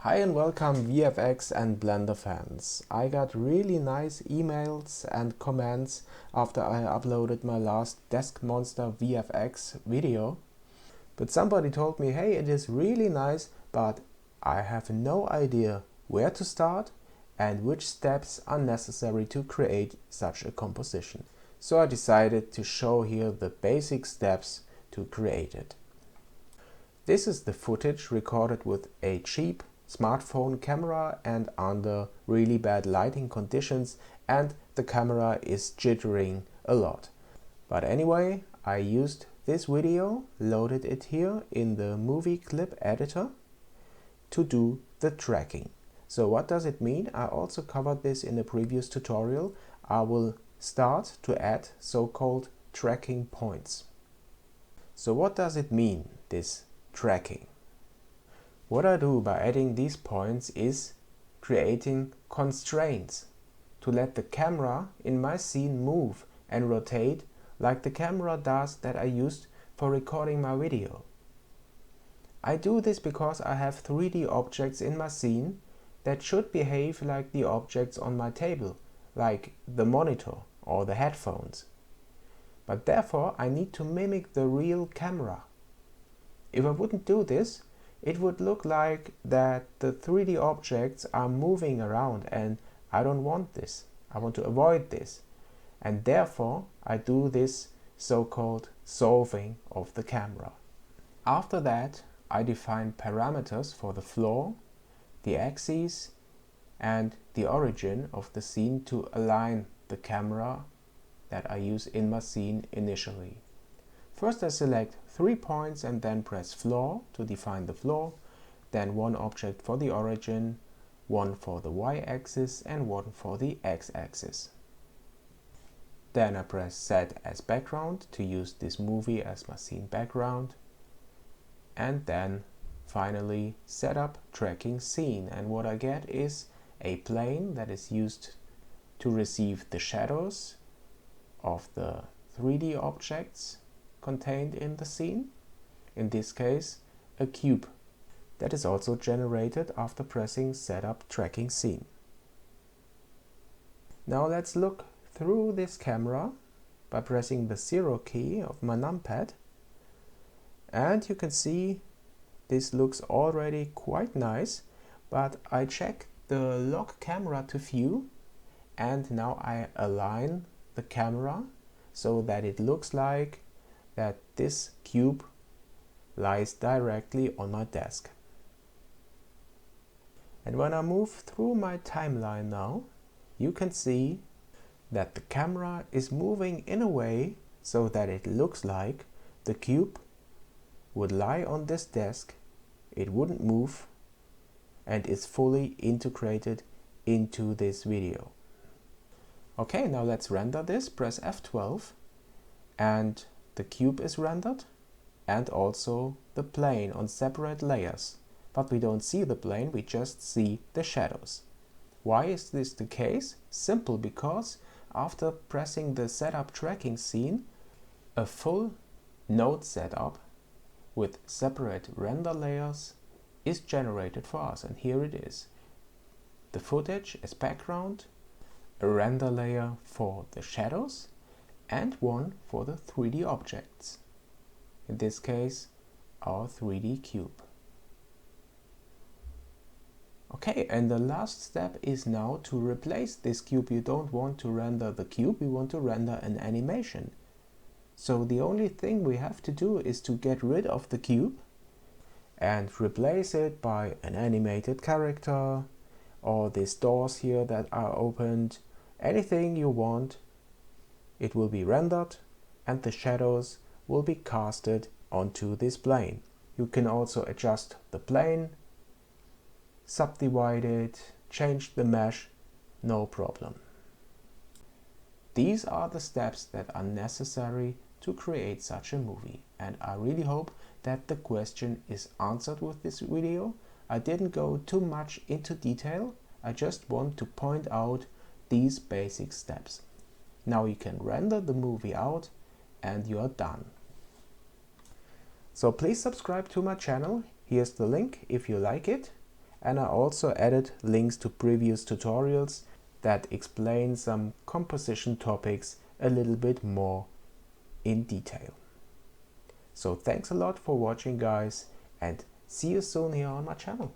Hi and welcome VFX and Blender fans. I got really nice emails and comments after I uploaded my last Desk Monster VFX video. But somebody told me, hey, it is really nice, but I have no idea where to start and which steps are necessary to create such a composition. So I decided to show here the basic steps to create it. This is the footage recorded with a cheap smartphone camera and under really bad lighting conditions, and the camera is jittering a lot. But anyway, I used this video, loaded it here in the movie clip editor to do the tracking. So what does it mean? I also covered this in a previous tutorial. I will start to add so-called tracking points. So what does it mean, this tracking? What I do by adding these points is creating constraints to let the camera in my scene move and rotate like the camera does that I used for recording my video. I do this because I have 3D objects in my scene that should behave like the objects on my table, like the monitor or the headphones. But therefore I need to mimic the real camera. If I wouldn't do this, it would look like that the 3D objects are moving around, and I don't want this. I want to avoid this. And therefore I do this so-called solving of the camera. After that, I define parameters for the floor, the axes and the origin of the scene to align the camera that I use in my scene initially. First I select 3 points and then press floor to define the floor, then one object for the origin, one for the y-axis and one for the x-axis. Then I press set as background to use this movie as my scene background, and then finally set up tracking scene, and what I get is a plane that is used to receive the shadows of the 3D objects contained in the scene, in this case a cube, that is also generated after pressing setup tracking scene. Now let's look through this camera by pressing the 0 key of my numpad, and you can see this looks already quite nice, but I check the lock camera to view and now I align the camera so that it looks like that this cube lies directly on my desk. And when I move through my timeline now, you can see that the camera is moving in a way so that it looks like the cube would lie on this desk, it wouldn't move, and is fully integrated into this video. Okay, now let's render this. Press F12 and the cube is rendered, and also the plane on separate layers. But we don't see the plane, we just see the shadows. Why is this the case? Simple, because after pressing the setup tracking scene, a full node setup with separate render layers is generated for us, and here it is. The footage as background, a render layer for the shadows, and one for the 3D objects. In this case, our 3D cube. Okay, and the last step is now to replace this cube. You don't want to render the cube, you want to render an animation. So the only thing we have to do is to get rid of the cube and replace it by an animated character, or these doors here that are opened, anything you want. It will be rendered and the shadows will be casted onto this plane. You can also adjust the plane, subdivide it, change the mesh, no problem. These are the steps that are necessary to create such a movie, and I really hope that the question is answered with this video. I didn't go too much into detail, I just want to point out these basic steps. Now you can render the movie out and you are done. So please subscribe to my channel, here's the link if you like it, and I also added links to previous tutorials that explain some composition topics a little bit more in detail. So thanks a lot for watching, guys, and see you soon here on my channel.